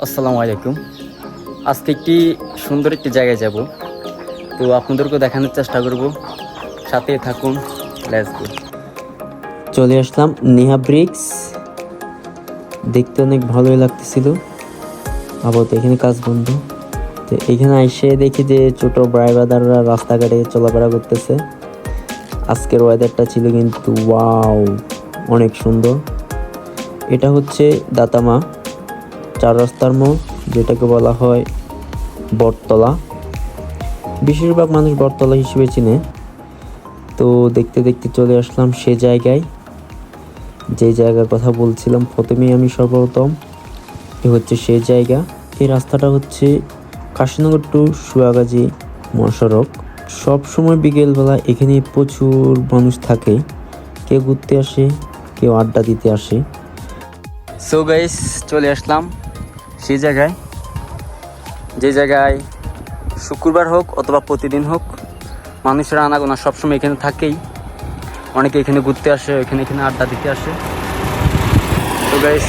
আসসালামু আলাইকুম। আজকে সুন্দর একটি জায়গায় যাব, তো আপনাদেরকে দেখানোর চেষ্টা করব, সাথে থাকুন। Let's go. চলে আসলাম নেহা ব্রিক্স। দেখতে অনেক ভালোই লাগতেছিল, আপাতত এখানে কাজ বন্ধ। তো এখানে এসে দেখি যে ছোট ভাই ব্রাদাররা রাস্তাঘাটে চলাফেরা করতেছে। আজকের ওয়েদারটা ছিল কিন্তু ওয়াও, অনেক সুন্দর। এটা হচ্ছে দাতামা চার রাস্তার মোড়, যেটাকে বলা হয় বটতলা। বেশিরভাগ মানুষ বটতলা হিসেবে চিনে। তো দেখতে দেখতে চলে আসলাম সে জায়গায়, যে জায়গার কথা বলছিলাম প্রথমেই আমি। সর্বপ্রথম এ হচ্ছে সেই জায়গা। এই রাস্তাটা হচ্ছে কাশীনগর টু সুয়াগাজী মহাসড়ক। সব সময় বিকেলবেলা এখানে প্রচুর মানুষ থাকে, কেউ ঘুরতে আসে, কেউ আড্ডা দিতে আসে। সো গাইস, চলে আসলাম সেই জায়গায়, যে জায়গায় শুক্রবার হোক অথবা প্রতিদিন হোক মানুষের আনাগোনা সবসময় এখানে থাকেই। অনেকে এখানে ঘুরতে আসে, এখানে আড্ডা দিতে আসে। তো গাইস,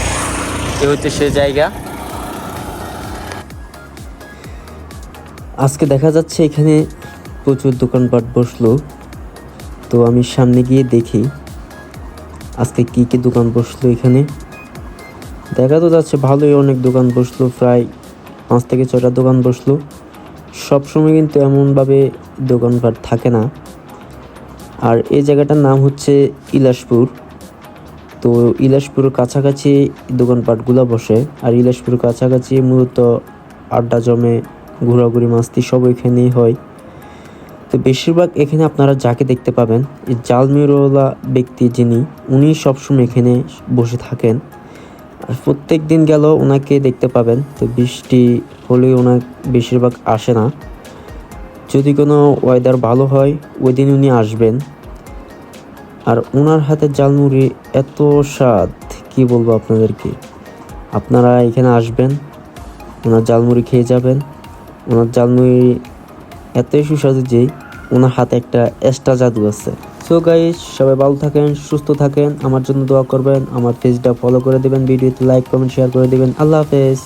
এ হচ্ছে সেই জায়গা। আজকে দেখা যাচ্ছে এখানে প্রচুর দোকানপাট বসলো। তো আমি সামনে গিয়ে দেখি আজকে কি কি দোকান বসলো এখানে। দেখা তো যাচ্ছে ভালোই অনেক দোকান বসলো, প্রায় 5 থেকে 6টা দোকান বসলো। সবসময় কিন্তু এমনভাবে দোকানপাট থাকে না। আর এই জায়গাটার নাম হচ্ছে ইলাসপুর। তো ইলাসপুরের কাছাকাছি দোকানপাটগুলো বসে, আর ইলাসপুরের কাছাকাছি মূলত আড্ডা জমে, ঘোরাঘুরি মাস্তি সব এখানেই হয়। তো বেশিরভাগ এখানে আপনারা যাকে দেখতে পাবেন, এই জালমিরওয়ালা ব্যক্তি যিনি, উনি সবসময় এখানে বসে থাকেন। আর প্রত্যেক দিন গেল ওনাকে দেখতে পাবেন। তো বৃষ্টি হলে ওনার বেশিরভাগ আসে না। যদি কোনো ওয়েদার ভালো হয় ওই দিন উনি আসবেন। আর ওনার হাতের ঝালমুড়ি এত স্বাদ, কি বলবো আপনাদেরকে। আপনারা এখানে আসবেন, ওনার ঝালমুড়ি খেয়ে যাবেন। ওনার ঝালমুড়ি এতই সুস্বাদু যে ওনার হাতে একটা এক্সট্রা জাদু আছে। সো গাইস, সবাই ভালো থাকেন, সুস্থ থাকেন, আমার জন্য দোয়া করবেন, আমার পেজটা ফলো করে দেবেন, ভিডিওতে লাইক কমেন্ট শেয়ার করে দেবেন। আল্লাহ হাফেজ।